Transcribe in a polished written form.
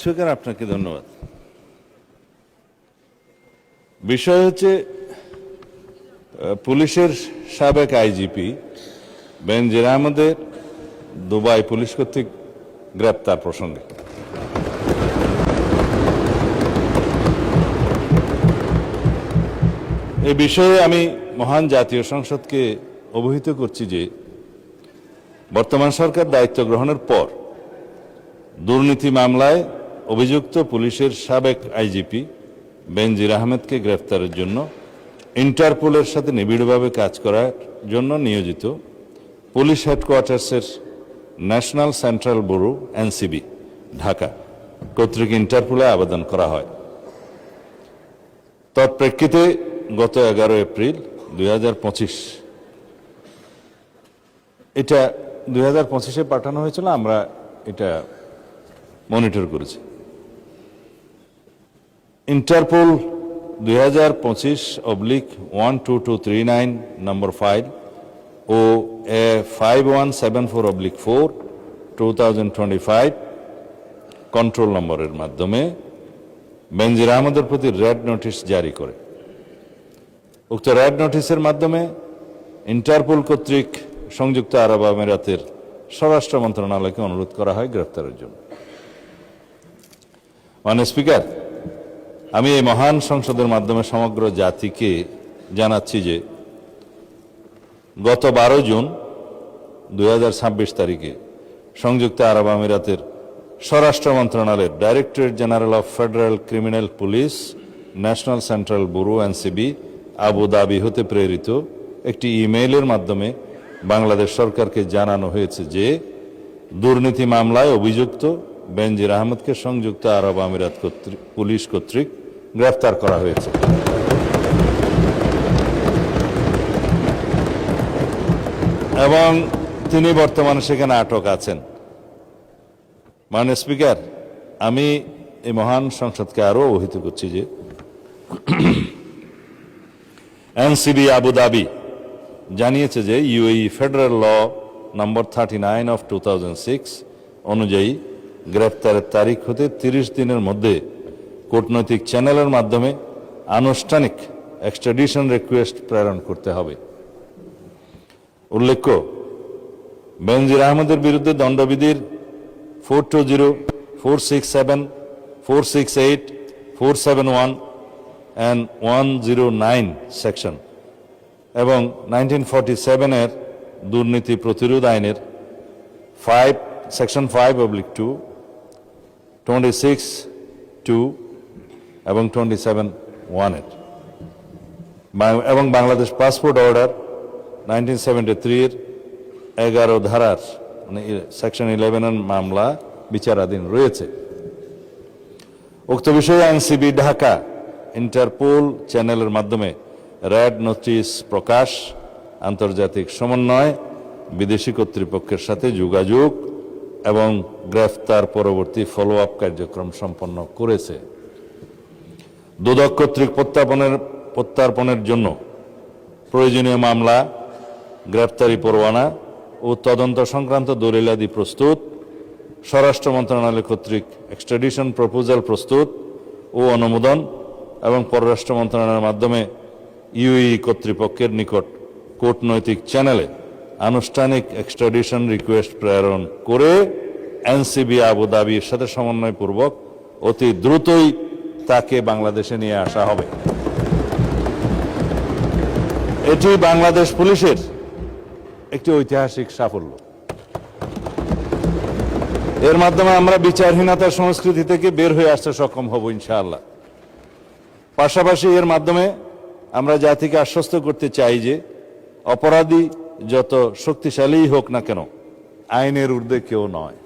Speaker, আপনাকে ধন্যবাদ। বিষয় হচ্ছে পুলিশের সাবেক আইজিপি বেনজির আহমেদের দুবাই পুলিশ কর্তৃক গ্রেপ্তার প্রসঙ্গে। এ বিষয়ে আমি মহান জাতীয় সংসদকে অবহিত করছি যে বর্তমান সরকার দায়িত্ব গ্রহণের পর দুর্নীতি মামলায় অভিযুক্ত পুলিশের সাবেক আইজিপি বেনজির আহমেদকে গ্রেফতারের জন্য ইন্টারপোলের সাথে নিবিড়ভাবে কাজ করার জন্য নিয়োজিত পুলিশ হেডকোয়ার্টার্সের national central bureau NCB Dhaka কর্তৃক ইন্টারপোলে আবেদন করা হয়। তৎপ্রেক্ষিতে গত 11 এপ্রিল 2025 এটা 2025-এ পাঠানো হয়েছিল। আমরা এটা মনিটর করেছি। ইন্টারপোল 2025/12239 নম্বর ফাইল ও 5174/4 2025 কন্ট্রোল নম্বরের মাধ্যমে বেনজির আহমেদের প্রতি রেড নোটিশ জারি করে। উক্ত রেড নোটিশের মাধ্যমে ইন্টারপোল কর্তৃক সংযুক্ত আরব আমিরাতের স্বরাষ্ট্র মন্ত্রণালয়কে অনুরোধ করা হয় গ্রেফতারের জন্য। মাননীয় স্পিকার, আমি এই মহান সংসদের মাধ্যমে সমগ্র জাতিকে জানাচ্ছি যে গত 12 জুন 2026 তারিখে সংযুক্ত আরব আমিরাতের স্বরাষ্ট্র মন্ত্রণালয়ের directorate general of federal criminal police national central bureau NCB Abu Dhabi হতে প্রেরিত একটি ইমেইলের মাধ্যমে বাংলাদেশ সরকারকে জানানো হয়েছে যে দুর্নীতি মামলায় অভিযুক্ত বেনজির আহমেদকে সংযুক্ত আরব আমিরাত পুলিশ কর্তৃক গ্রেফতার করা হয়েছে এবং তিনি বর্তমানে সেখানে আটক আছেন। মাননীয় স্পিকার, আমি এই মহান সংসদকে আরো অবহিত করছি যে এনসিবি আবুধাবি জানিয়েছে যে ইউএই ফেডারেল ল নম্বর 39/2006 অনুযায়ী গ্রেফতারের তারিখ হতে 30 দিনের মধ্যে কূটনৈতিক চ্যানেলের মাধ্যমে আনুষ্ঠানিক এক্সট্রাডিশন রিকোয়েস্ট প্রেরণ করতে হবে। উল্লেখ্য, বেনজির আহমেদের বিরুদ্ধে দণ্ডবিধির 420, 467, 468, 471 and 109 সেকশন এবং 1947-এর দুর্নীতি প্রতিরোধ আইনের সেকশন 5/2, 26(2) এবং 27(1) এবং বাংলাদেশ পাসপোর্ট অর্ডার 1973-এর 11 ধারার মানে সেকশন 11-এর মামলা বিচারাধীন রয়েছে। উক্ত বিষয়ে এনসিবি ঢাকা ইন্টারপোল চ্যানেলের মাধ্যমে রেড নোটিশ প্রকাশ, আন্তর্জাতিক সমন্বয়, বিদেশি কর্তৃপক্ষের সাথে যোগাযোগ এবং গ্রেফতার পরবর্তী ফলো আপ কার্যক্রম সম্পন্ন করেছে। দুদক কর্তৃক প্রত্যার্পণের জন্য প্রয়োজনীয় মামলা, গ্রেফতারি পরোয়ানা ও তদন্ত সংক্রান্ত দলিলাদি প্রস্তুত, স্বরাষ্ট্র মন্ত্রণালয় কর্তৃক এক্সট্রাডিশন প্রপোজাল প্রস্তুত ও অনুমোদন এবং পররাষ্ট্র মন্ত্রণালয়ের মাধ্যমে ইউএই কর্তৃপক্ষের নিকট কূটনৈতিক চ্যানেলে আনুষ্ঠানিক এক্সট্রাডিশন রিকোয়েস্ট প্রেরণ করে এনসিবি আবুধাবির সাথে সমন্বয়পূর্বক অতি দ্রুতই তাকে বাংলাদেশে নিয়ে আসা হবে। এটি বাংলাদেশ পুলিশের একটি ঐতিহাসিক সাফল্য। এর মাধ্যমে আমরা বিচারহীনতার সংস্কৃতি থেকে বের হয়ে আসতে সক্ষম হব ইনশাআল্লাহ। পাশাপাশি এর মাধ্যমে আমরা জাতিকে আশ্বস্ত করতে চাই যে অপরাধী যত শক্তিশালী হোক না কেন, আইনের ঊর্ধ্বে কেউ নয়।